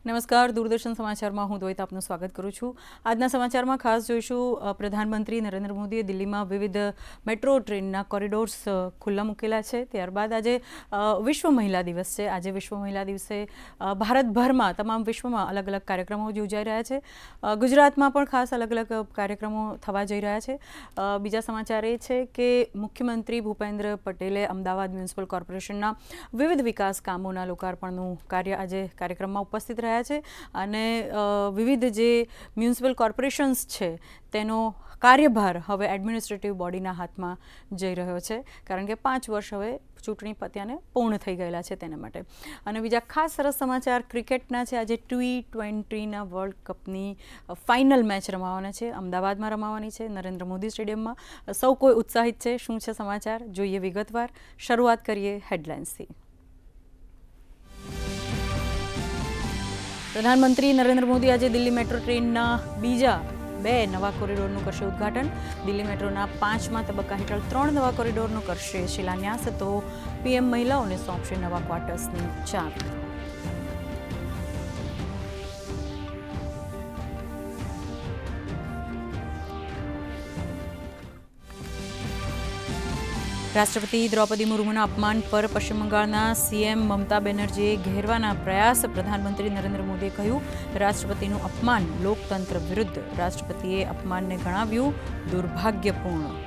નમસ્કાર, દૂરદર્શન સમાચારમાં હું દ્વૈત આપનું સ્વાગત કરું છું. આજના સમાચારમાં ખાસ જોઈશું પ્રધાનમંત્રી નરેન્દ્ર મોદીએ દિલ્હીમાં વિવિધ મેટ્રો ટ્રેનના કોરિડોર્સ ખુલ્લા મૂકેલા છે. ત્યારબાદ આજે વિશ્વ મહિલા દિવસ છે. આજે વિશ્વ મહિલા દિવસે ભારતભરમાં તમામ વિશ્વમાં અલગ અલગ કાર્યક્રમો યોજાઈ રહ્યા છે. ગુજરાતમાં પણ ખાસ અલગ અલગ કાર્યક્રમો થવા જઈ રહ્યા છે. બીજા સમાચાર એ છે કે મુખ્યમંત્રી ભૂપેન્દ્ર પટેલે અમદાવાદ મ્યુનિસિપલ કોર્પોરેશનના વિવિધ વિકાસ કામોના લોકાર્પણનું કાર્ય આજે કાર્યક્રમમાં ઉપસ્થિત રહ્યા છે અને વિવિધ જે મ્યુનિસિપલ કોર્પોરેશન્સ છે તેનો કાર્યભાર હવે એડમિનિસ્ટ્રેટિવ બોડીના હાથમાં જઈ રહ્યો છે, કારણ કે 5 વર્ષ હવે ચૂંટણી પત્યાને પૂર્ણ થઈ ગયેલા છે તેના માટે. અને બીજા ખાસ સરસ સમાચાર ક્રિકેટના છે. આજે T20ના વર્લ્ડ કપની ફાઇનલ મેચ રમાવાના છે, અમદાવાદમાં રમાવાની છે, નરેન્દ્ર મોદી સ્ટેડિયમમાં. સૌ કોઈ ઉત્સાહિત છે. શું છે સમાચાર જોઈએ વિગતવાર. શરૂઆત કરીએ હેડલાઇન્સથી. પ્રધાનમંત્રી નરેન્દ્ર મોદી આજે દિલ્હી મેટ્રો ટ્રેનના બીજા 2 નવા કોરિડોરનું કરશે ઉદ્ઘાટન. દિલ્હી મેટ્રોના 5મા તબક્કા હેઠળ 3 નવા કોરિડોરનો કરશે શિલાન્યાસ. તો પીએમ મહિલાઓને સોંપશે નવા ક્વાર્ટર્સની ચાવી. રાષ્ટ્રપતિ દ્રૌપદી મુર્મુના અપમાન પર પશ્ચિમ બંગાળના સીએમ મમતા બેનર્જીએ ઘેરવાના પ્રયાસ. પ્રધાનમંત્રી નરેન્દ્ર મોદીએ કહ્યું, રાષ્ટ્રપતિનું અપમાન લોકતંત્ર વિરુદ્ધ. રાષ્ટ્રપતિએ અપમાનને ગણાવ્યું દુર્ભાગ્યપૂર્ણ.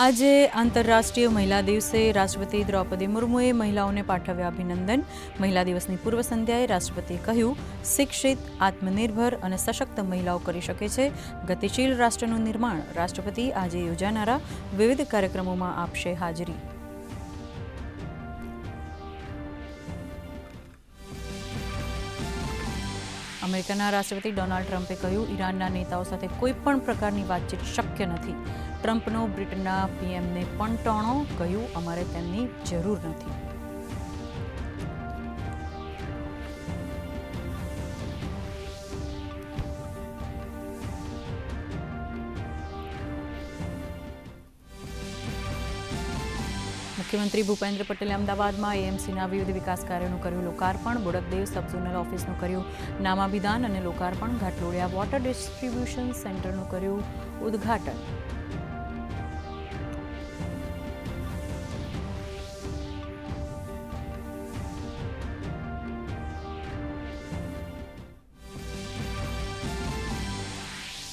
આજે આંતરરાષ્ટ્રીય મહિલા દિવસે રાષ્ટ્રપતિ દ્રૌપદી મુર્મુએ મહિલાઓને પાઠવ્યા અભિનંદન. મહિલા દિવસની પૂર્વ સંધ્યાએ રાષ્ટ્રપતિએ કહ્યું, શિક્ષિત, આત્મનિર્ભર અને સશક્ત મહિલાઓ કરી શકે છે ગતિશીલ રાષ્ટ્રનું નિર્માણ. રાષ્ટ્રપતિ આજે યોજાનારા વિવિધ કાર્યક્રમોમાં આપશે હાજરી. અમેરિકાના રાષ્ટ્રપતિ ડોનાલ્ડ ટ્રમ્પે કહ્યું, ઈરાનના નેતાઓ સાથે કોઈ પણ પ્રકારની વાતચીત શક્ય નથી. ટ્રમ્પનો બ્રિટનના પીએમને પણ ટોણો. કહ્યું, અમારે તેમની જરૂર નથી. મુખ્યમંત્રી ભૂપેન્દ્ર પટેલે અમદાવાદમાં એએમસીના વિવિધ વિકાસ કાર્યોનું કર્યું લોકાર્પણ. બોડકદેવ સબઝોનલ ઓફિસનું કર્યું નામાભિધાન અને લોકાર્પણ. ઘાટલોડિયા વોટર ડિસ્ટ્રીબ્યુશન સેન્ટરનું કર્યું ઉદ્ઘાટન.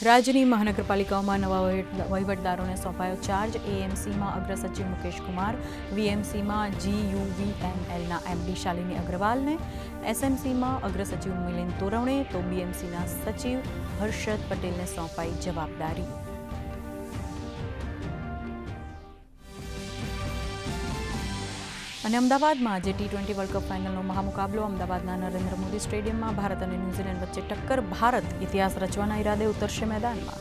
રાજ્યની મહાનગરપાલિકાઓમાં નવા વહીવટદારોને સોંપાયો ચાર્જ. એએમસીમાં અગ્ર સચિવ મુકેશ કુમાર, વીએમસીમાં GUVNLના એમડી શાલિની અગ્રવાલને, એસએમસીમાં અગ્ર સચિવ મિલિંદ તોરવણે, તો બીએમસીના સચિવ હર્ષદ પટેલને સોંપાઈ જવાબદારી. અને અમદાવાદમાં આજે T20 વર્લ્ડ કપ ફાઇનલનો મહામુકાબલો. અમદાવાદના નરેન્દ્ર મોદી સ્ટેડિયમમાં ભારત અને ન્યૂઝીલેન્ડ વચ્ચે ટક્કર. ભારત ઇતિહાસ રચવાના ઈરાદે ઉતરશે મેદાનમાં.